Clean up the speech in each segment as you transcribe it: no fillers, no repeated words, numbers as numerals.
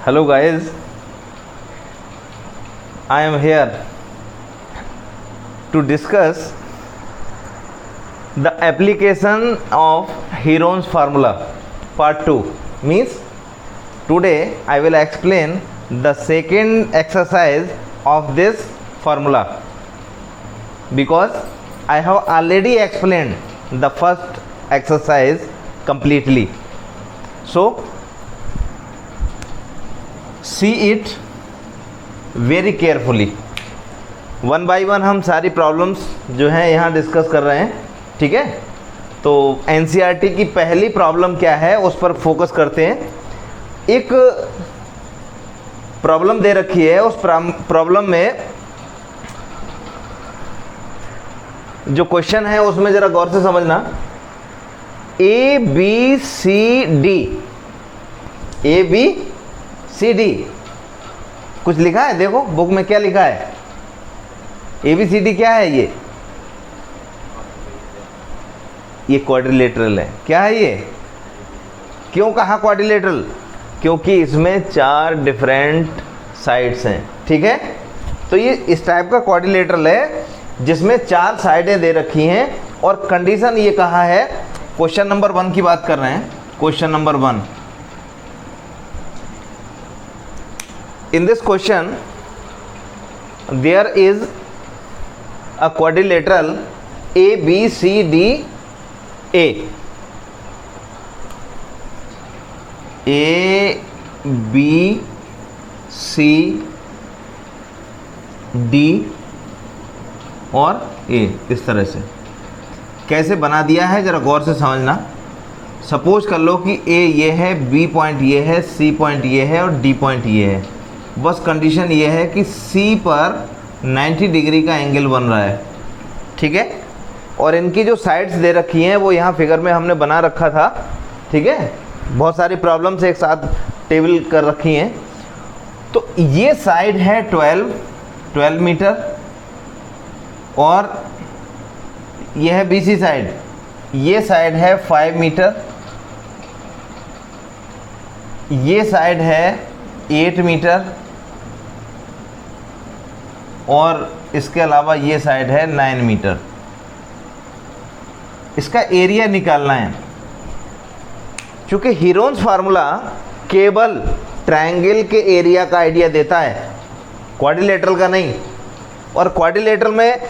Hello guys, I am here to discuss the application of Heron's formula part 2. Means today I will explain the second exercise of this formula, because I have already explained the first exercise completely. So see it very carefully. One by one हम सारी problems जो हैं यहाँ discuss कर रहे हैं, ठीक है। तो एनसीईआरटी की पहली प्रॉब्लम क्या है उस पर फोकस करते हैं। एक प्रॉब्लम दे रखी है, उस प्रॉब्लम में जो क्वेश्चन है उसमें ज़रा गौर से समझना। ए बी सी डी कुछ लिखा है, देखो बुक में क्या लिखा है। ए बी सी डी क्या है? ये क्वाड्रिलेटरल है। क्या है ये? क्यों कहा क्वाड्रिलेटरल? क्योंकि इसमें 4 डिफरेंट साइड्स हैं, ठीक है। तो ये इस टाइप का क्वाड्रिलेटरल है जिसमें 4 साइडें दे रखी हैं और कंडीशन ये कहा है। क्वेश्चन नंबर 1 की बात कर रहे हैं। Question number 1, in this question there is a quadrilateral ABCD A B C D और A। इस तरह से कैसे बना दिया है ज़रा गौर से समझना। सपोज कर लो कि A ये है, B पॉइंट ये है, C पॉइंट ये है और D पॉइंट ये है। बस कंडीशन ये है कि C पर 90 डिग्री का एंगल बन रहा है, ठीक है। और इनकी जो साइड्स दे रखी हैं वो यहाँ फिगर में हमने बना रखा था, ठीक है। बहुत सारी प्रॉब्लम्स एक साथ टेबल कर रखी हैं। तो ये साइड है 12 मीटर और ये है BC साइड, ये साइड है 5 मीटर, ये साइड है 8 मीटर और इसके अलावा ये साइड है 9 मीटर। इसका एरिया निकालना है। चूंकि हीरोन्स फार्मूला केवल ट्रायंगल के एरिया का आइडिया देता है, क्वाड्रिलेटरल का नहीं। और क्वाड्रिलेटरल में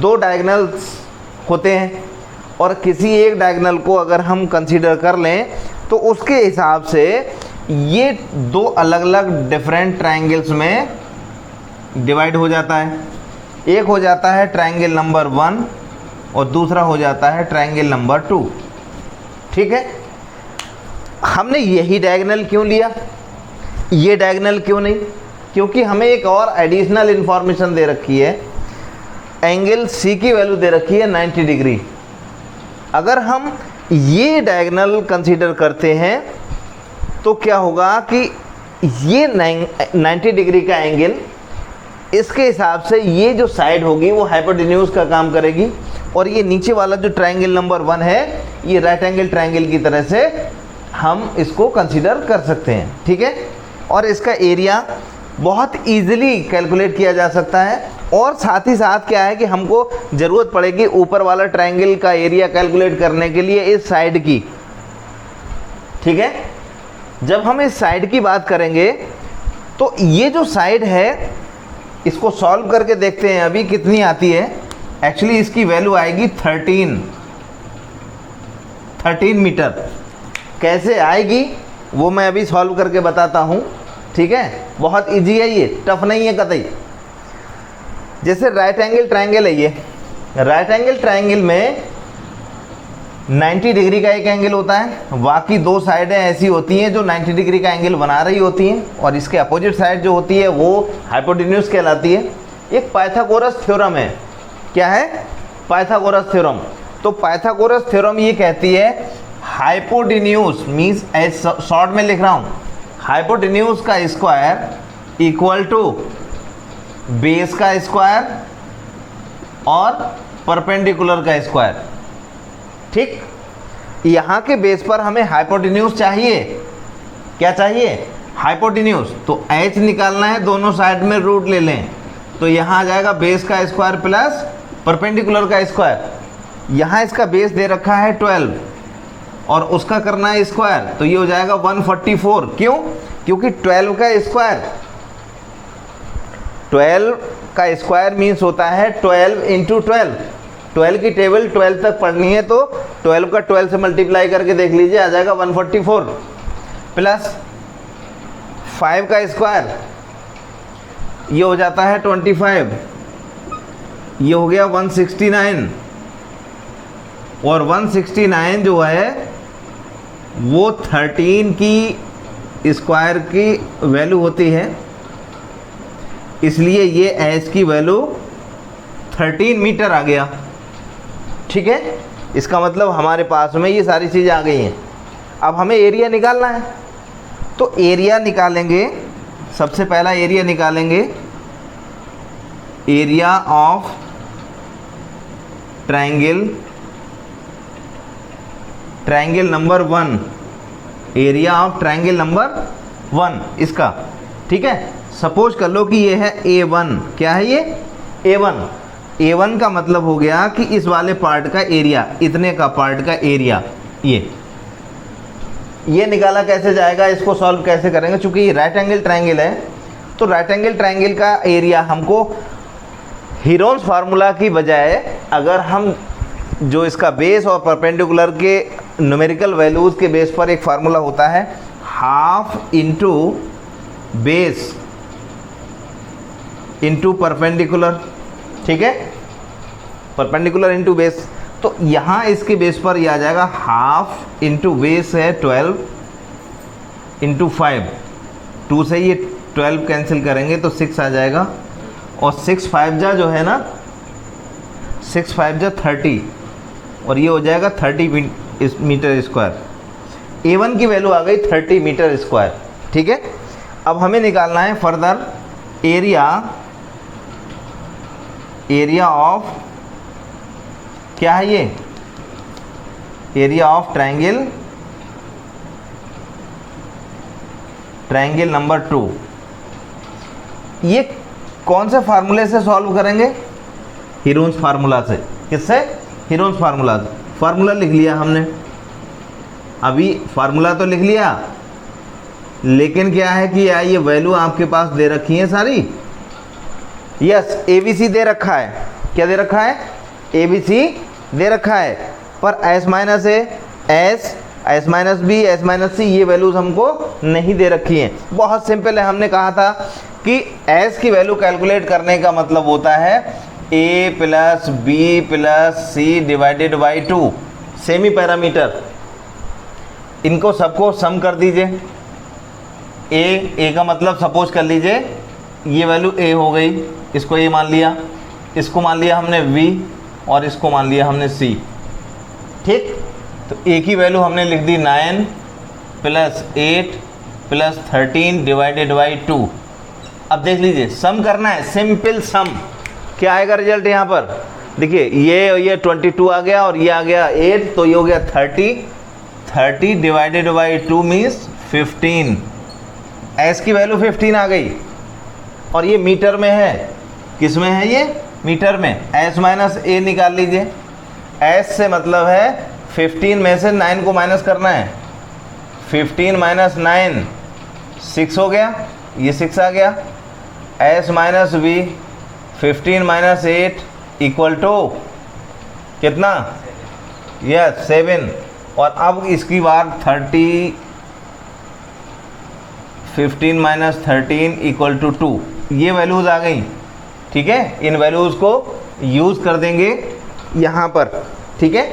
2 डायगोनल्स होते हैं और किसी एक डायगोनल को अगर हम कंसीडर कर लें तो उसके हिसाब से ये 2 अलग अलग डिफरेंट ट्रायंगल्स में डिवाइड हो जाता है। एक हो जाता है ट्रायंगल नंबर 1 और दूसरा हो जाता है ट्रायंगल नंबर 2, ठीक है। हमने यही डायगोनल क्यों लिया, ये डायगोनल क्यों नहीं? क्योंकि हमें एक और एडिशनल इंफॉर्मेशन दे रखी है। एंगल C की वैल्यू दे रखी है 90 डिग्री। अगर हम ये डायगोनल कंसीडर करते हैं तो क्या होगा कि ये 90 डिग्री का एंगल, इसके हिसाब से ये जो साइड होगी वो हाइपोटेन्यूज का काम करेगी और ये नीचे वाला जो ट्रायंगल नंबर 1 है ये राइट एंगल ट्रायंगल की तरह से हम इसको कंसीडर कर सकते हैं, ठीक है। और इसका एरिया बहुत इजीली कैलकुलेट किया जा सकता है। और साथ ही साथ क्या है कि हमको ज़रूरत पड़ेगी ऊपर वाला ट्रायंगल का एरिया कैलकुलेट करने के लिए इस साइड की, ठीक है। जब हम इस साइड की बात करेंगे तो ये जो साइड है इसको सॉल्व करके देखते हैं अभी कितनी आती है। एक्चुअली इसकी वैल्यू आएगी 13 मीटर। कैसे आएगी वो मैं अभी सॉल्व करके बताता हूँ, ठीक है। बहुत इजी है, ये टफ नहीं है कतई। जैसे राइट एंगल ट्रायंगल है, ये राइट एंगल ट्रायंगल में 90 डिग्री का एक एंगल होता है, बाकी 2 साइडें ऐसी होती हैं जो 90 डिग्री का एंगल बना रही होती हैं और इसके अपोजिट साइड जो होती है वो हाइपोटेन्यूज कहलाती है। एक पाइथागोरस थ्योरम है। क्या है? Pythagoras theorem. तो पाइथागोरस थ्योरम ये कहती है हाइपोटेन्यूज मीन्स, शॉर्ट में लिख रहा हूँ, हाइपोटेन्यूज का स्क्वायर इक्वल टू बेस का स्क्वायर और परपेंडिकुलर का स्क्वायर। ठीक, यहाँ के बेस पर हमें हाइपोटेन्यूज चाहिए। क्या चाहिए? हाइपोटेन्यूज, तो h निकालना है, दोनों साइड में रूट ले लें, तो यहाँ आ जाएगा बेस का स्क्वायर प्लस परपेंडिकुलर का स्क्वायर। यहाँ इसका बेस दे रखा है 12 और उसका करना है स्क्वायर, तो ये हो जाएगा 144। क्यों? क्योंकि 12 का स्क्वायर, 12 का स्क्वायर मीन्स होता है 12 इंटू 12। 12 की टेबल 12 तक पढ़नी है तो 12 का 12 से मल्टीप्लाई करके देख लीजिए, आ जाएगा 144 प्लस 5 का स्क्वायर, ये हो जाता है 25, ये हो गया 169, और 169 जो है वो 13 की स्क्वायर की वैल्यू होती है, इसलिए ये एच की वैल्यू 13 मीटर आ गया। ठीक है, इसका मतलब हमारे पास में ये सारी चीज़ें आ गई हैं। अब हमें एरिया निकालना है, तो एरिया निकालेंगे, सबसे पहला एरिया निकालेंगे, area of triangle, triangle number 1, area of triangle number 1 इसका। ठीक है, सपोज कर लो कि ये है A1, क्या है ये A1। A1 का मतलब हो गया कि इस वाले पार्ट का एरिया, इतने का पार्ट का एरिया, ये निकाला कैसे जाएगा, इसको सॉल्व कैसे करेंगे? चूंकि ये राइट एंगल ट्रायंगल है, तो राइट एंगल ट्रायंगल का एरिया हमको हीरोन्स फार्मूला की बजाय, अगर हम जो इसका बेस और परपेंडिकुलर के न्यूमेरिकल वैल्यूज़ के बेस पर एक फार्मूला होता है, half into base into perpendicular. ठीक है, परपेंडिकुलर इंटू बेस, तो यहाँ इसके बेस पर ये आ जाएगा हाफ इंटू बेस है 12 इंटू 5, 2 से ये 12 कैंसिल करेंगे तो 6 आ जाएगा, और 6 5 जा जो है ना, 6 5 जा 30, और ये हो जाएगा 30 मीटर स्क्वायर। A1 की वैल्यू आ गई 30 मीटर स्क्वायर। ठीक है, अब हमें निकालना है फर्दर एरिया ऑफ, क्या है ये, एरिया ऑफ ट्रायंगल नंबर 2। ये कौन से फार्मूले से सॉल्व करेंगे? हीरोन्स फार्मूला से। किससे? हीरोन्स फार्मूला से। फार्मूला लिख लिया हमने, अभी फार्मूला तो लिख लिया, लेकिन क्या है कि यार ये वैल्यू आपके पास दे रखी है सारी। यस, ABC दे रखा है, क्या दे रखा है? ABC दे रखा है, पर S minus A, S minus B, S minus C ये वैल्यूज़ हमको नहीं दे रखी हैं। बहुत सिंपल है, हमने कहा था कि S की वैल्यू कैलकुलेट करने का मतलब होता है A plus B plus C divided by 2, semi parameter. इनको सबको सम कर दीजिए। A का मतलब सपोज कर लीजिए ये वैल्यू A हो गई, इसको A मान लिया, इसको मान लिया हमने V, और इसको मान लिया हमने C। ठीक, तो A की वैल्यू हमने लिख दी 9 प्लस 8 प्लस 13 डिवाइडेड बाई 2। अब देख लीजिए, सम करना है, सिंपल सम। क्या आएगा रिजल्ट यहाँ पर? देखिए ये 22 आ गया और ये आ गया 8, तो ये हो गया 30 डिवाइडेड बाई 2 मीन्स 15। S की वैल्यू 15 आ गई, और ये मीटर में है। किस में है ये? मीटर में। S माइनस A निकाल लीजिए। S से मतलब है 15 में से 9 को माइनस करना है। 15 माइनस 9 6 हो गया, ये 6 आ गया। S minus B 15 minus 8 equal to कितना? यस 7। और अब इसकी बार 15 माइनस 13 इक्वल टू 2, ये वैल्यूज़ आ गई। ठीक है, इन वैल्यूज़ को यूज़ कर देंगे यहाँ पर। ठीक है,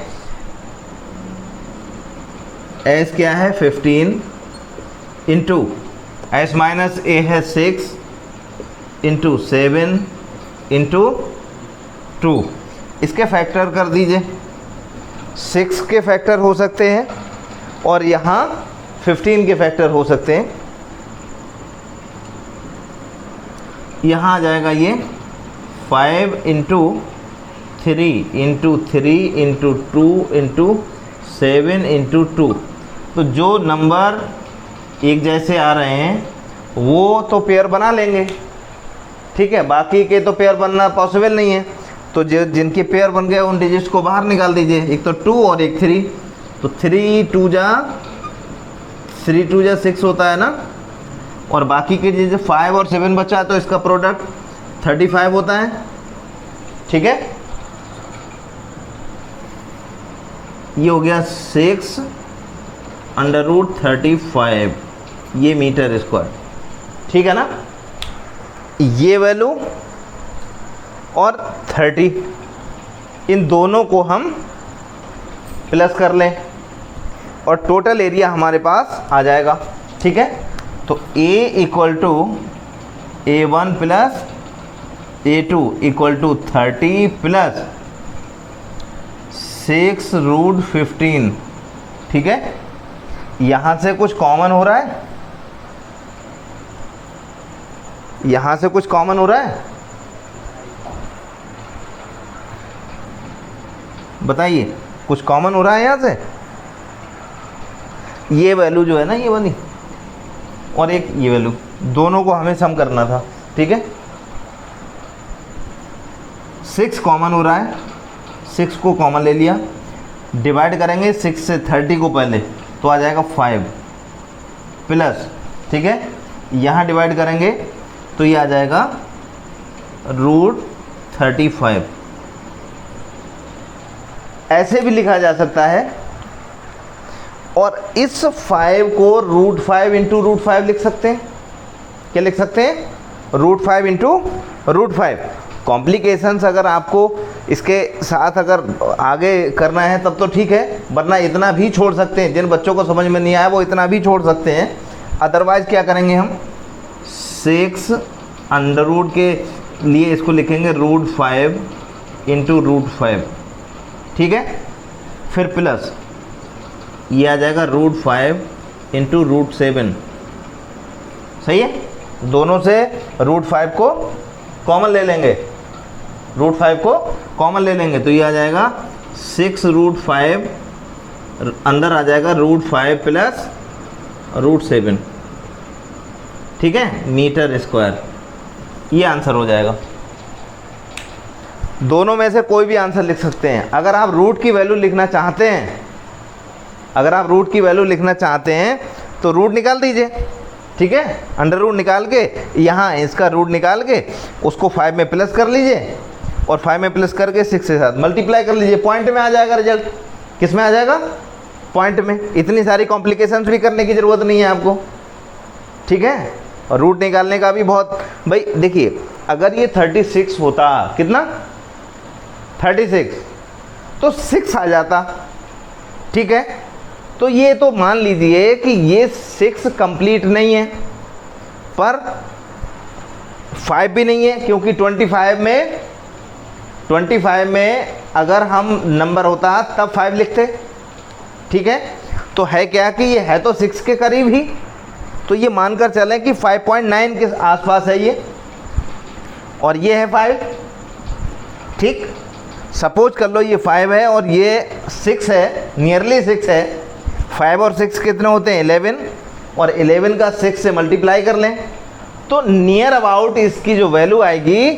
S क्या है? 15 इंटू S माइनस A है 6 इंटू 7 इंटू 2, इसके फैक्टर कर दीजिए। 6 के फैक्टर हो सकते हैं और यहाँ 15 के फैक्टर हो सकते हैं। यहाँ आ जाएगा ये 5 into 3 into 3 into 2 into 7 into 2। तो जो नंबर एक जैसे आ रहे हैं वो तो पेयर बना लेंगे, ठीक है, बाकी के तो पेयर बनना पॉसिबल नहीं है। तो जो जिनके पेयर बन गए उन डिजिट्स को बाहर निकाल दीजिए, एक तो 2 और एक 3, तो 3 2 जा 6 होता है ना, और बाकी के जैसे 5 और 7 बचा है तो इसका प्रोडक्ट 35 होता है, ठीक है। ये हो गया 6 √ 35, ये मीटर स्क्वायर, ठीक है ना। ये वैल्यू और 30, इन दोनों को हम प्लस कर लें और टोटल एरिया हमारे पास आ जाएगा, ठीक है। तो A = A1 + A2 = 30 + 6 √ 15, ठीक है। यहाँ से कुछ कॉमन हो रहा है, यहाँ से कुछ कॉमन हो रहा है, बताइए, कुछ कॉमन हो रहा है यहाँ से। ये वैल्यू जो है ना, ये वाली और एक ये वैल्यू, दोनों को हमें सम करना था, ठीक है। 6 कॉमन हो रहा है, 6 को कॉमन ले लिया, डिवाइड करेंगे 6 से 30 को पहले, तो आ जाएगा 5 प्लस, ठीक है, यहाँ डिवाइड करेंगे तो ये आ जाएगा √35। ऐसे भी लिखा जा सकता है, और इस 5 को √5 × √5 लिख सकते हैं। क्या लिख सकते हैं? √5 × √5। कॉम्प्लिकेशंस अगर आपको इसके साथ अगर आगे करना है तब तो ठीक है, वरना इतना भी छोड़ सकते हैं। जिन बच्चों को समझ में नहीं आया वो इतना भी छोड़ सकते हैं। अदरवाइज क्या करेंगे हम, 6 √ के लिए इसको लिखेंगे √5 × √5, ठीक है। फिर प्लस ये आ जाएगा √5 × √7, सही है। दोनों से √5 को कॉमन ले लेंगे, √5 को कॉमन ले लेंगे तो ये आ जाएगा 6 √5, अंदर आ जाएगा √5 + √7, ठीक है, मीटर स्क्वायर। ये आंसर हो जाएगा। दोनों में से कोई भी आंसर लिख सकते हैं। अगर आप रूट की वैल्यू लिखना चाहते हैं, अगर आप रूट की वैल्यू लिखना चाहते हैं तो रूट निकाल दीजिए, ठीक है। √ निकाल के यहाँ इसका रूट निकाल के उसको 5 में प्लस कर लीजिए और 5 में प्लस करके 6 के साथ मल्टीप्लाई कर लीजिए, पॉइंट में आ जाएगा रिजल्ट। किस में आ जाएगा? पॉइंट में। इतनी सारी कॉम्प्लिकेशंस भी करने की ज़रूरत नहीं है आपको, ठीक है। और रूट निकालने का भी बहुत, भाई देखिए, अगर ये 36 होता, कितना 36, तो 6 आ जाता, ठीक है। तो ये तो मान लीजिए कि ये 6 कंप्लीट नहीं है, पर 5 भी नहीं है, क्योंकि 25 में अगर हम नंबर होता तब 5 लिखते, ठीक है। तो है क्या कि ये है तो 6 के करीब ही, तो ये मानकर चलें कि 5.9 के आसपास है ये, और ये है 5, ठीक। सपोज कर लो ये 5 है और ये 6 है, नियरली 6 है। 5 और 6 कितने होते हैं? 11, और 11 का 6 से मल्टीप्लाई कर लें तो नियर अबाउट इसकी जो वैल्यू आएगी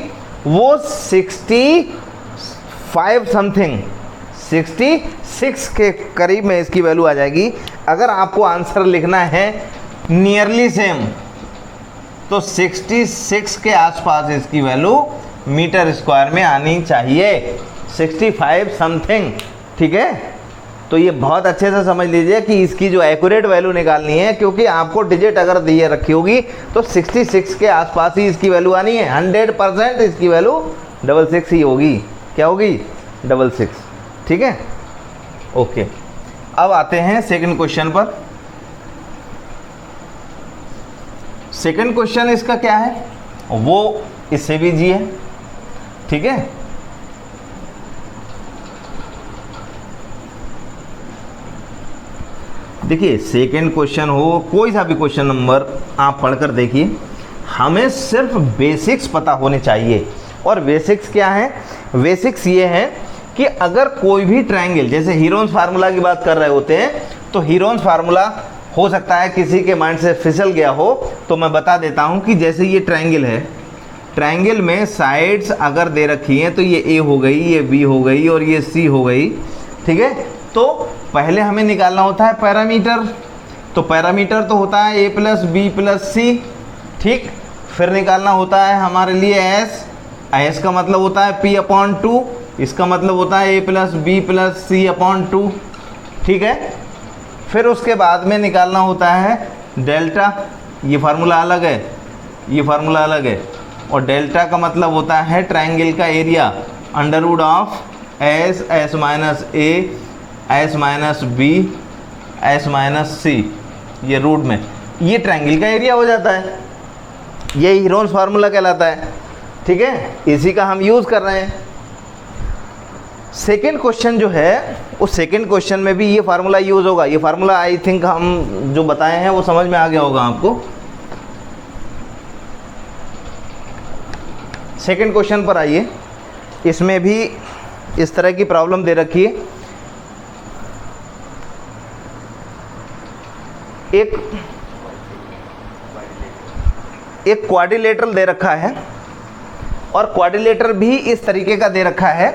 वो 65 समथिंग, 66 के करीब में इसकी वैल्यू आ जाएगी। अगर आपको आंसर लिखना है नियरली सेम तो 66 के आसपास इसकी वैल्यू मीटर स्क्वायर में आनी चाहिए, 65 समथिंग, ठीक है। तो ये बहुत अच्छे से समझ लीजिए कि इसकी जो एक्यूरेट वैल्यू निकालनी है, क्योंकि आपको डिजिट अगर दिए रखी होगी तो 66 के आसपास ही इसकी वैल्यू आनी है। 100% इसकी वैल्यू 66 ही होगी। क्या होगी? 66, ठीक है। ओके, अब आते हैं सेकंड क्वेश्चन पर। सेकंड क्वेश्चन इसका क्या है, वो इससे भी जी है, ठीक है। देखिए, सेकंड क्वेश्चन हो, कोई सा भी क्वेश्चन नंबर आप पढ़कर देखिए, हमें सिर्फ बेसिक्स पता होने चाहिए। और बेसिक्स क्या है? बेसिक्स ये है कि अगर कोई भी ट्रायंगल, जैसे हीरोन्स फार्मूला की बात कर रहे होते हैं, तो हीरोन्स फार्मूला हो सकता है किसी के माइंड से फिसल गया हो, तो मैं बता देता हूँ कि जैसे ये ट्रायंगल है, ट्रायंगल में साइड्स अगर दे रखी हैं तो ये ए हो गई, ये बी हो गई और ये सी हो गई, ठीक है। तो पहले हमें निकालना होता है पैरामीटर, तो पैरामीटर तो होता है ए प्लस बी प्लस सी, ठीक। फिर निकालना होता है हमारे लिए एस, एस का मतलब होता है पी अपॉन टू, इसका मतलब होता है ए प्लस बी प्लस सी अपॉन टू, ठीक है। फिर उसके बाद में निकालना होता है डेल्टा, ये फार्मूला अलग है, ये फार्मूला अलग है, और डेल्टा का मतलब होता है ट्रायंगल का area, under root of S, S minus A, S minus B, S minus C, ये रूट में ये ट्रायंगल का एरिया हो जाता है। ये हीरोन्स फार्मूला कहलाता है, ठीक है। इसी का हम यूज़ कर रहे हैं। सेकेंड क्वेश्चन जो है, उस सेकेंड क्वेश्चन में भी ये फार्मूला यूज़ होगा। ये फार्मूला आई थिंक हम जो बताए हैं वो समझ में आ गया होगा आपको। सेकेंड क्वेश्चन पर आइए, इसमें भी इस तरह की प्रॉब्लम दे रखी है। एक क्वाड्रिलेटरल दे रखा है, और क्वाड्रिलेटर भी इस तरीके का दे रखा है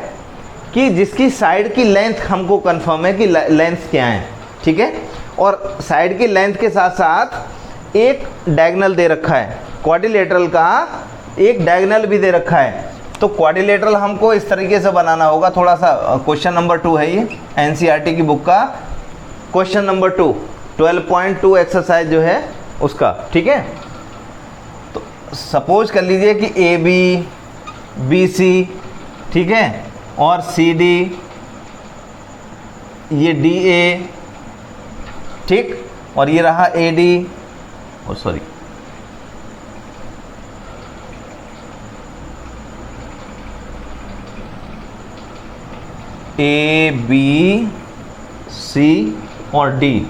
कि जिसकी साइड की लेंथ हमको कंफर्म है कि लेंथ क्या है, ठीक है। और साइड की लेंथ के साथ साथ एक डायगोनल दे रखा है, क्वाड्रिलेटरल का एक डायगोनल भी दे रखा है। तो क्वाड्रिलेटरल हमको इस तरीके से बनाना होगा। थोड़ा सा क्वेश्चन नंबर 2 है, ये एनसीईआरटी की बुक का क्वेश्चन नंबर 2, 12.2 एक्सरसाइज जो है उसका, ठीक है। तो सपोज कर लीजिए कि ए बी, बी सी, ठीक है, और सी डी, ये डी ए, ठीक, और ये रहा ए डी, और सॉरी ए बी सी और डी,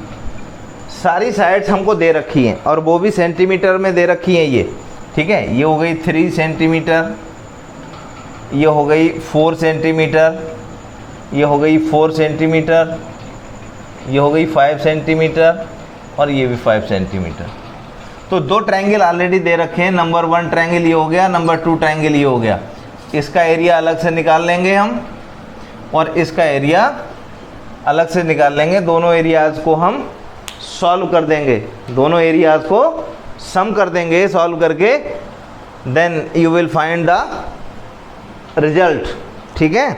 सारी साइड्स हमको दे रखी हैं, और वो भी सेंटीमीटर में दे रखी हैं ये, ठीक है। ये हो गई 3 सेंटीमीटर, ये हो गई 4 सेंटीमीटर, ये हो गई 4 सेंटीमीटर, ये हो गई 5 सेंटीमीटर, और ये भी 5 सेंटीमीटर। तो 2 ट्रायंगल ऑलरेडी दे रखे हैं। नंबर 1 ट्रायंगल ये हो गया, नंबर 2 ट्रायंगल ये हो गया। इसका एरिया अलग से निकाल लेंगे हम, और इसका एरिया अलग से निकाल लेंगे। दोनों एरियाज़ को हम सॉल्व कर देंगे, दोनों एरियाज़ को सम कर देंगे। सॉल्व करके then you will find the result, ठीक है।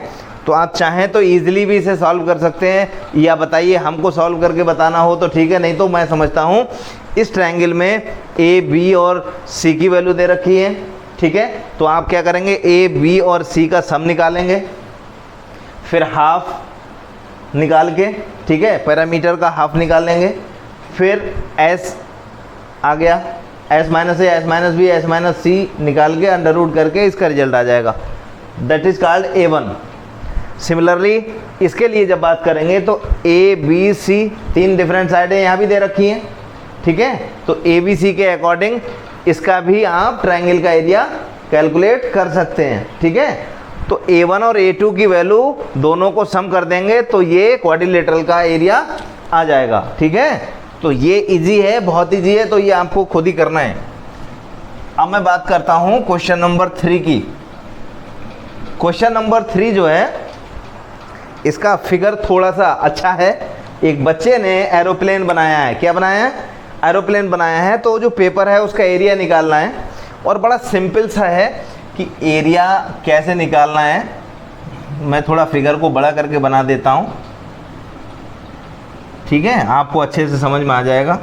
तो आप चाहें तो ईजिली भी इसे सॉल्व कर सकते हैं, या बताइए हमको सॉल्व करके बताना हो तो ठीक है, नहीं तो मैं समझता हूँ इस ट्रायंगल में ए बी और सी की वैल्यू दे रखी है, ठीक है। तो आप क्या करेंगे, ए बी और सी का सम निकालेंगे, फिर हाफ निकाल के, ठीक है, पैरामीटर का हाफ निकाल लेंगे। फिर एस आ गया, S minus A, S minus B, S minus C निकाल के अंडर रूट करके इसका रिजल्ट आ जाएगा, that is called A1। Similarly इसके लिए जब बात करेंगे तो ए बी सी 3 डिफरेंट साइडें यहाँ भी दे रखी हैं, ठीक है। तो ए बी सी के अकॉर्डिंग इसका भी आप ट्रायंगल का एरिया कैलकुलेट कर सकते हैं, ठीक है। तो A1 और A2 की वैल्यू दोनों को सम कर देंगे तो ये क्वाड्रिलेटरल का एरिया आ जाएगा, ठीक है। तो ये इजी है, बहुत इजी है, तो ये आपको खुद ही करना है। अब मैं बात करता हूँ क्वेश्चन नंबर 3 की। क्वेश्चन नंबर 3 जो है, इसका फिगर थोड़ा सा अच्छा है। एक बच्चे ने एरोप्लेन बनाया है। क्या बनाया है? एरोप्लेन बनाया है। तो जो पेपर है उसका एरिया निकालना है, और बड़ा सिंपल सा है कि एरिया कैसे निकालना है। मैं थोड़ा फिगर को बड़ा करके बना देता हूँ, ठीक है, आपको अच्छे से समझ में आ जाएगा।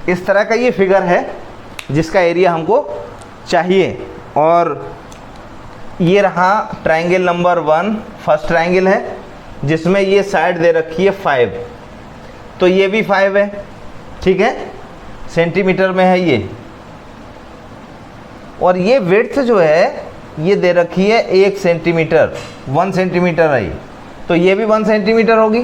इस तरह का ये फिगर है जिसका एरिया हमको चाहिए, और ये रहा ट्रायंगल नंबर 1, फर्स्ट ट्रायंगल है जिसमें ये साइड दे रखी है 5, तो ये भी 5 है, ठीक है, सेंटीमीटर में है ये। और ये विड्थ जो है ये दे रखी है 1 सेंटीमीटर, 1 सेंटीमीटर है ये, तो ये भी 1 सेंटीमीटर होगी।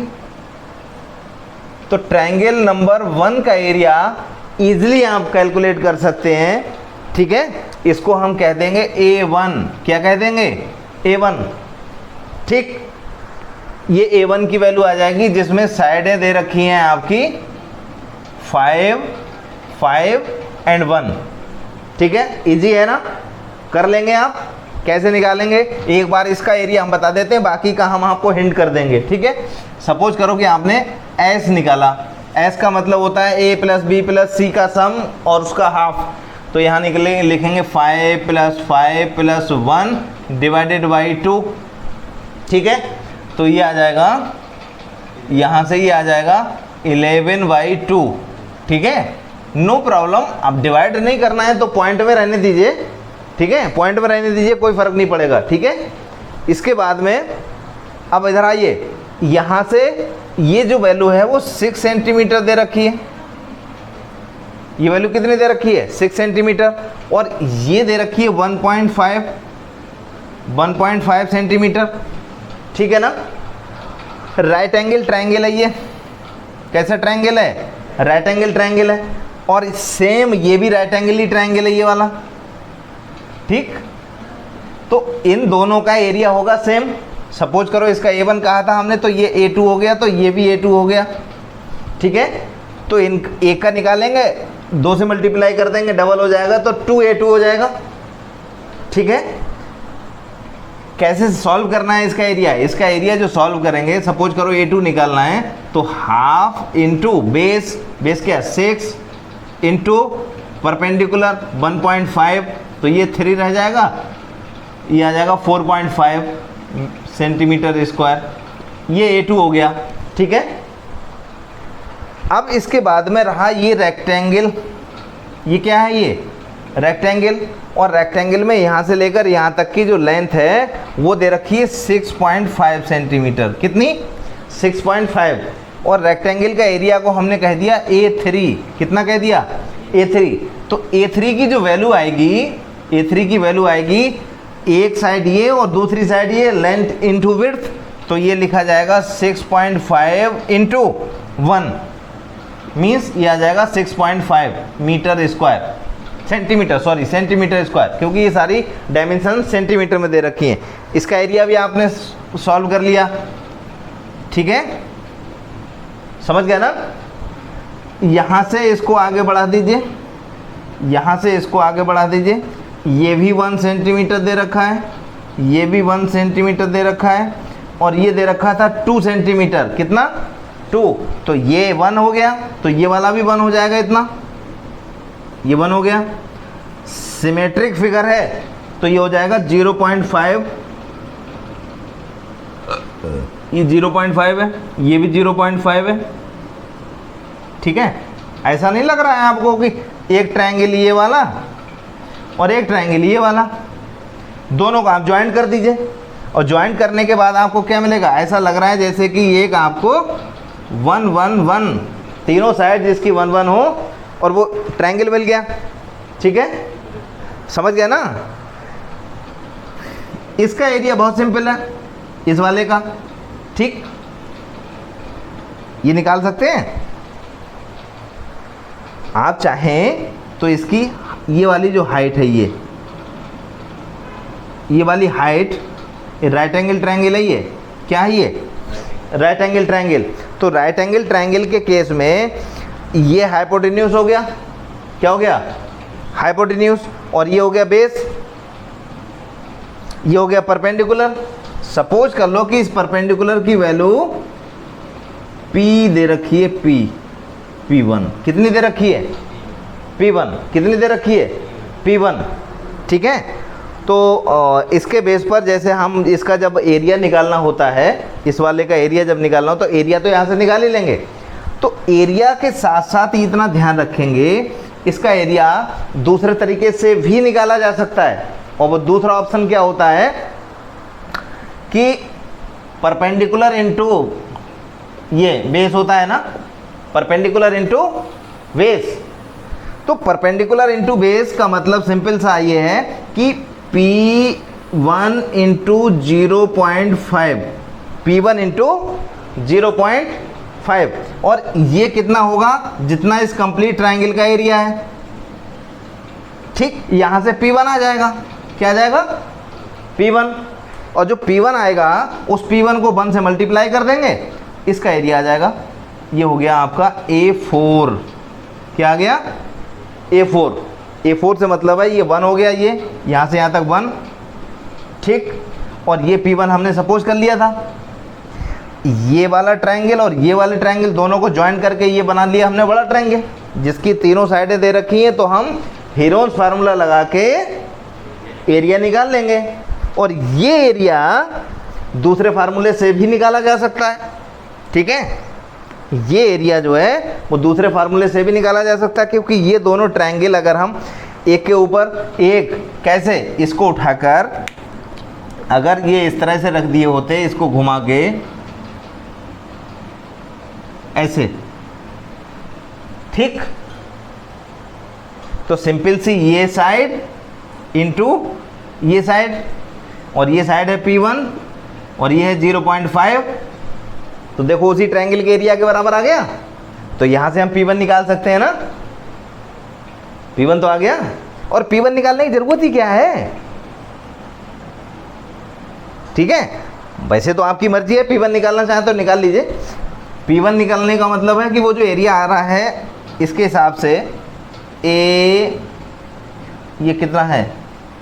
तो ट्रायंगल नंबर 1 का एरिया इजीली आप कैलकुलेट कर सकते हैं, ठीक है। इसको हम कह देंगे A1। क्या कह देंगे? A1। ठीक, ये A1 की वैल्यू आ जाएगी जिसमें साइडें दे रखी हैं आपकी 5, 5 एंड 1। ठीक है, इजी है ना, कर लेंगे आप। कैसे निकालेंगे एक बार इसका एरिया हम बता देते हैं, बाकी का हम आपको हिंट कर देंगे। ठीक है, सपोज करो कि आपने S निकाला। S का मतलब होता है A plus B plus C का सम और उसका हाफ। तो यहाँ निकलेंगे, लिखेंगे 5 + 5 + 1 डिवाइडेड बाई 2। ठीक है, तो ये आ जाएगा, यहाँ से ये आ जाएगा 11/2। ठीक है, नो प्रॉब्लम। अब डिवाइड नहीं करना है तो पॉइंट में रहने दीजिए। ठीक है, पॉइंट में रहने दीजिए, कोई फर्क नहीं पड़ेगा। ठीक है, इसके बाद में अब इधर आइए, यहाँ से ये जो वैल्यू है वो 6 सेंटीमीटर दे रखी है। ये वैल्यू कितनी दे रखी है? 6 सेंटीमीटर। और ये दे रखी है 1.5 सेंटीमीटर। ठीक है ना। राइट एंगल ट्रायंगल है ये। कैसा ट्रायंगल है? राइट एंगल ट्रायंगल है। और सेम ये भी राइट एंगल ही ट्रायंगल है, ये वाला। ठीक, तो इन दोनों का एरिया होगा सेम। सपोज करो इसका A1 कहा था हमने, तो ये A2 हो गया, तो ये भी A2 हो गया। ठीक है, तो इन एक का निकालेंगे, 2 से मल्टीप्लाई कर देंगे, डबल हो जाएगा, तो 2A2 हो जाएगा। ठीक है, कैसे सॉल्व करना है इसका एरिया? इसका एरिया जो सॉल्व करेंगे, सपोज करो A2 निकालना है, तो हाफ इंटू बेस, बेस क्या? 6 इंटू परपेंडिकुलर 1.5, तो ये 3 रह जाएगा, ये आ जाएगा 4.5 सेंटीमीटर स्क्वायर। ये A2 हो गया। ठीक है, अब इसके बाद में रहा ये रेक्टेंगल। ये क्या है? ये रेक्टेंगल। और रेक्टेंगल में यहाँ से लेकर यहाँ तक की जो लेंथ है वो दे रखी है 6.5 सेंटीमीटर। कितनी? 6.5। और रेक्टेंगल का एरिया को हमने कह दिया A3। कितना कह दिया? A3। तो A3 की जो वैल्यू आएगी, A3 की वैल्यू आएगी, एक साइड ये और दूसरी साइड ये, लेंथ इंटू विड्थ। तो ये लिखा जाएगा 6.5 इंटू 1 मीन्स ये आ जाएगा 6.5 metre square, centimetre, sorry centimetre square, क्योंकि ये सारी डायमेंशन सेंटीमीटर में दे रखी हैं। इसका एरिया भी आपने सॉल्व कर लिया। ठीक है, समझ गया ना। यहाँ से इसको आगे बढ़ा दीजिए, यहाँ से इसको आगे बढ़ा दीजिए। ये भी 1 सेंटीमीटर दे रखा है, ये भी 1 सेंटीमीटर दे रखा है, और ये दे रखा था 2 सेंटीमीटर। कितना? 2। तो ये 1 हो गया, तो ये वाला भी 1 हो जाएगा। इतना ये 1 हो गया। सिमेट्रिक फिगर है तो ये हो जाएगा 0.5, ये 0.5 है, ये भी 0.5 है। ठीक है, ऐसा नहीं लग रहा है आपको कि एक ट्रायंगल ये वाला और एक ट्रायंगल ये वाला, दोनों को आप ज्वाइंट कर दीजिए। और ज्वाइंट करने के बाद आपको क्या मिलेगा? ऐसा लग रहा है जैसे कि एक आपको 1 1 1, तीनों साइड जिसकी 1 1 हो, और वो ट्रायंगल मिल गया। ठीक है, समझ गया ना। इसका एरिया बहुत सिंपल है, इस वाले का। ठीक, ये निकाल सकते हैं आप चाहें तो। इसकी ये वाली जो हाइट है, ये वाली हाइट, राइट एंगल ट्रायंगल है। ये क्या है? ये राइट एंगल ट्रायंगल। तो राइट एंगल ट्रायंगल के केस में ये हाइपोटेन्यूज हो गया। क्या हो गया? हाइपोटेन्यूज। और ये हो गया बेस, ये हो गया परपेंडिकुलर। सपोज कर लो कि इस परपेंडिकुलर की वैल्यू P दे रखी है, P1 कितनी दे रखी है? P1 कितनी दे रखी है? P1। ठीक है, तो इसके बेस पर जैसे हम इसका जब एरिया निकालना होता है, इस वाले का एरिया जब निकालना हो तो एरिया तो यहाँ से निकाल ही लेंगे। तो एरिया के साथ साथ ही इतना ध्यान रखेंगे, इसका एरिया दूसरे तरीके से भी निकाला जा सकता है। और वो दूसरा ऑप्शन क्या होता है कि परपेंडिकुलर इनटू ये बेस होता है ना, परपेंडिकुलर इनटू बेस। तो परपेंडिकुलर इनटू बेस का मतलब सिंपल सा ये है कि P1 इंटू 0.5, P1 इंटू 0.5, और ये कितना होगा? जितना इस कंप्लीट ट्रायंगल का एरिया है। ठीक, यहाँ से P1 आ जाएगा, क्या आ जाएगा P1, और जो P1 आएगा उस P1 को 1 से मल्टीप्लाई कर देंगे, इसका एरिया आ जाएगा, ये हो गया आपका A4। क्या आ गया A4। A4 से मतलब है ये 1 हो गया, ये यहाँ से यहाँ तक 1, ठीक, और ये P1 हमने सपोज कर लिया था। ये वाला ट्रायंगल और ये वाले ट्रायंगल दोनों को ज्वाइन करके ये बना लिया हमने बड़ा ट्रायंगल, जिसकी तीनों साइडें दे रखी हैं, तो हम हीरोन्स फार्मूला लगा के एरिया निकाल लेंगे। और ये एरिया दूसरे फार्मूले से भी निकाला जा सकता है, ठीक है, ये एरिया जो है वो दूसरे फार्मूले से भी निकाला जा सकता है, क्योंकि ये दोनों ट्रायंगल अगर हम एक के ऊपर एक, कैसे, इसको उठाकर अगर ये इस तरह से रख दिए होते, इसको घुमा के ऐसे, ठीक, तो सिंपल सी ये साइड इंटू ये साइड, और ये साइड है P1 और ये है 0.5, तो देखो उसी ट्रायंगल के एरिया के बराबर आ गया। तो यहां से हम P1 निकाल सकते हैं ना, P1 तो आ गया, और P1 निकालने की जरूरत ही क्या है, ठीक है, वैसे तो आपकी मर्जी है, P1 निकालना चाहें तो निकाल लीजिए। P1 निकालने का मतलब है कि वो जो एरिया आ रहा है इसके हिसाब से ये कितना है,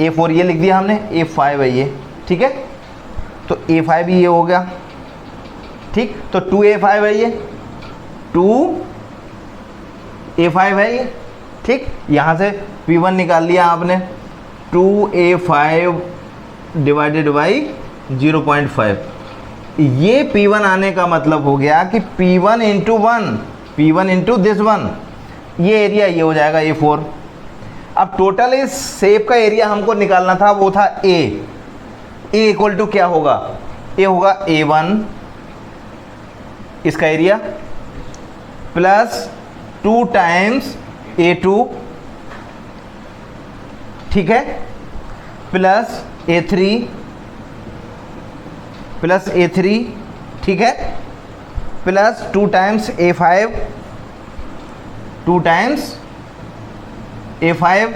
A4 ये लिख दिया हमने, A5 है ये, ठीक है, तो A5 ये हो गया, ठीक, तो 2A5 है ये, 2A5 है ये, ठीक, यहाँ से P1 निकाल लिया आपने, 2A5 डिवाइडेड बाई 0.5, ये P1 आने का मतलब हो गया कि P1 into 1, P1 into this 1, ये एरिया ये हो जाएगा A4। अब टोटल इस शेप का एरिया हमको निकालना था, वो था A इक्वल टू क्या होगा, A होगा A1 इसका एरिया प्लस 2 टाइम्स A2, ठीक है, प्लस A3 प्लस A3, ठीक है, plus 2 times A5, 2 times A5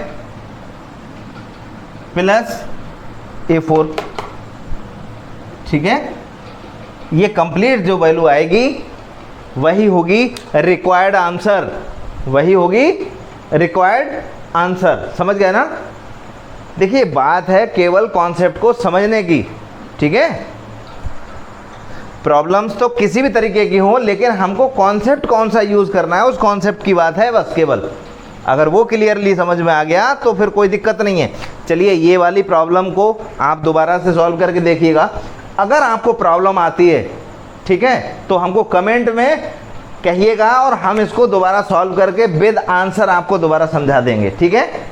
plus A4, ठीक है, ये कंप्लीट जो वैल्यू आएगी वही होगी रिक्वायर्ड आंसर, वही होगी रिक्वायर्ड आंसर, समझ गए ना। देखिए बात है केवल कॉन्सेप्ट को समझने की, ठीक है, प्रॉब्लम्स तो किसी भी तरीके की हो, लेकिन हमको कॉन्सेप्ट कौन सा यूज़ करना है उस कॉन्सेप्ट की बात है बस केवल। अगर वो क्लियरली समझ में आ गया तो फिर कोई दिक्कत नहीं है। चलिए ये वाली प्रॉब्लम को आप दोबारा से सॉल्व करके देखिएगा। अगर आपको प्रॉब्लम आती है, ठीक है, तो हमको कमेंट में कहिएगा और हम इसको दोबारा सॉल्व करके विद आंसर आपको दोबारा समझा देंगे, ठीक है।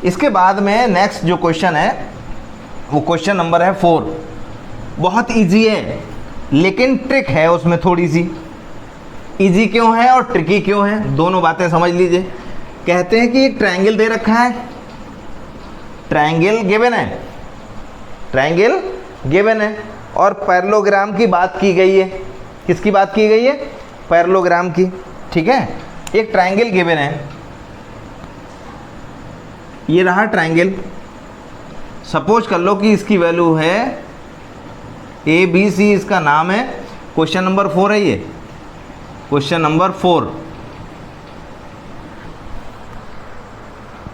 इसके बाद में नेक्स्ट जो क्वेश्चन है वो क्वेश्चन नंबर है 4। बहुत इजी है लेकिन ट्रिक है उसमें थोड़ी सी। इजी क्यों है और ट्रिकी क्यों है, दोनों बातें समझ लीजिए। कहते हैं कि एक ट्रायंगल दे रखा है, ट्रायंगल गिवन है, ट्रायंगल गिवन है और पैरेललोग्राम की बात की गई है। किसकी बात की गई है? पैरेललोग्राम की, ठीक है। एक ट्रायंगल गिवन है, ये रहा ट्रायंगल। सपोज कर लो कि इसकी वैल्यू है ABC, इसका नाम है। क्वेश्चन नंबर 4 है ये, क्वेश्चन नंबर 4।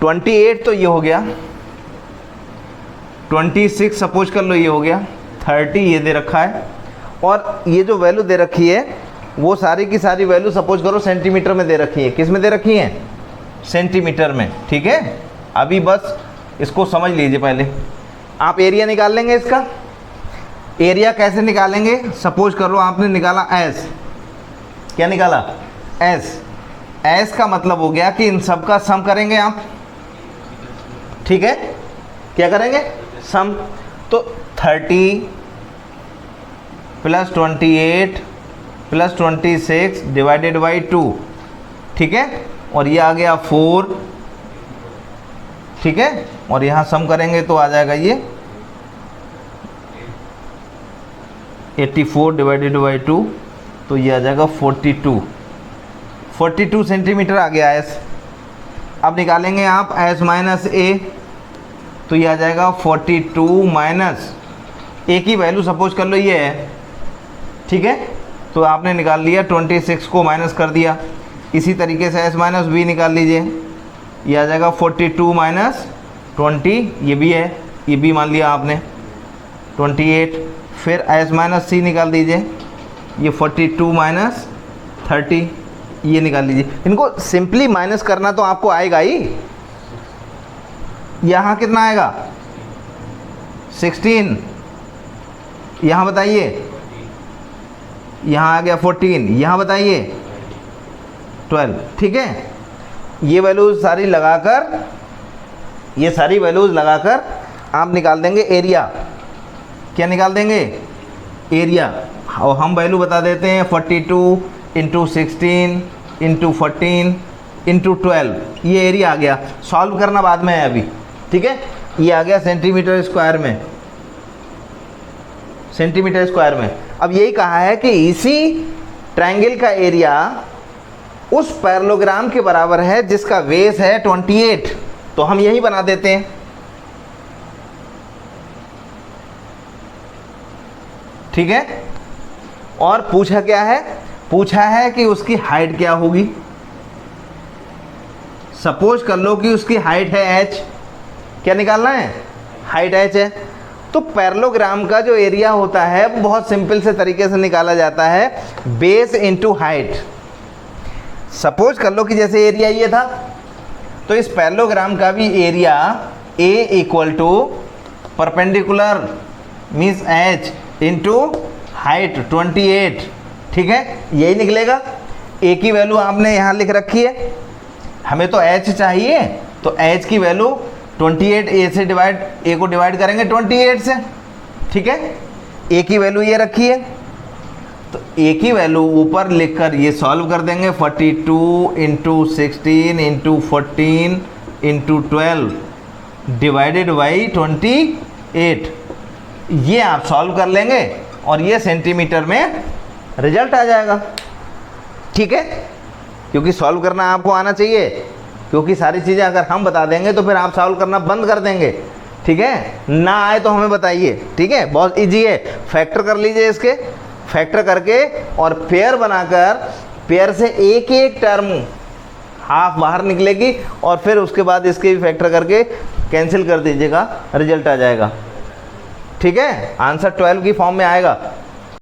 28 तो ये हो गया, 26 सपोज कर लो ये हो गया, 30 ये दे रखा है और ये जो वैल्यू दे रखी है वो सारी की सारी वैल्यू सपोज करो सेंटीमीटर में दे रखी है। किस में दे रखी है? सेंटीमीटर में, ठीक है। अभी बस इसको समझ लीजिए। पहले आप एरिया निकाल लेंगे। इसका एरिया कैसे निकालेंगे? सपोज कर लो आपने निकाला S, क्या निकाला? S का मतलब हो गया कि इन सब का सम करेंगे आप, ठीक है। क्या करेंगे? सम। तो 30 प्लस 28 प्लस 26 डिवाइडेड बाई 2, ठीक है। और ये आ गया 4, ठीक है। और यहाँ सम करेंगे तो आ जाएगा ये 84 डिवाइडेड बाई 2, तो ये आ जाएगा 42 सेंटीमीटर आ गया S। अब निकालेंगे आप s माइनस ए, तो ये आ जाएगा 42 माइनस ए की वैल्यू सपोज कर लो ये है, ठीक है, तो आपने निकाल लिया 26 को माइनस कर दिया। इसी तरीके से s माइनस बी निकाल लीजिए, ये आ जाएगा 42 माइनस 20, ये भी है, ये भी मान लिया आपने 28। फिर s माइनस सी निकाल दीजिए, ये 42 माइनस 30, ये निकाल लीजिए। इनको सिंपली माइनस करना तो आपको आएगा ही। यहाँ कितना आएगा 16, यहाँ बताइए, यहाँ आ गया 14, यहाँ बताइए 12, ठीक है। ये वैल्यूज सारी लगाकर, ये सारी वैल्यूज लगाकर आप निकाल देंगे एरिया। क्या निकाल देंगे? एरिया। और हम वैल्यू बता देते हैं 42 इंटू 16 इंटू 14 इंटू 12, ये एरिया आ गया। सॉल्व करना बाद में है अभी, ठीक है। ये आ गया सेंटीमीटर स्क्वायर में, सेंटीमीटर स्क्वायर में। अब यही कहा है कि इसी ट्रायंगल का एरिया उस पैरेललोग्राम के बराबर है जिसका बेस है 28, तो हम यही बना देते हैं। ठीक है। और पूछा क्या है? पूछा है कि उसकी हाइट क्या होगी। सपोज कर लो कि उसकी हाइट है h, क्या निकालना है? हाइट h है। तो पैरेललोग्राम का जो एरिया होता है वो बहुत सिंपल से तरीके से निकाला जाता है, बेस इनटू हाइट। सपोज कर लो कि जैसे एरिया ये था, तो इस पैरेललोग्राम का भी area A equal to perpendicular means h into height 28, ठीक है, यही निकलेगा। A की वैल्यू आपने यहाँ लिख रखी है, हमें तो h चाहिए, तो h की वैल्यू 28 A से डिवाइड, A को डिवाइड करेंगे 28 से, ठीक है। A की वैल्यू ये रखी है, तो A की वैल्यू ऊपर लिखकर ये सॉल्व कर देंगे। 42 into 16 into 14 into 12 divided by 28, ये आप सॉल्व कर लेंगे और ये सेंटीमीटर में रिजल्ट आ जाएगा, ठीक है। क्योंकि सॉल्व करना आपको आना चाहिए, क्योंकि सारी चीज़ें अगर हम बता देंगे तो फिर आप सॉल्व करना बंद कर देंगे, ठीक है। ना आए तो हमें बताइए, ठीक है, बहुत इजी है। फैक्टर कर लीजिए, इसके फैक्टर करके और पेयर बनाकर, पेयर से एक एक टर्म हाफ बाहर निकलेगी और फिर उसके बाद इसके भी फैक्टर करके कैंसिल कर दीजिएगा, रिजल्ट आ जाएगा, ठीक है। आंसर 12 की फॉर्म में आएगा।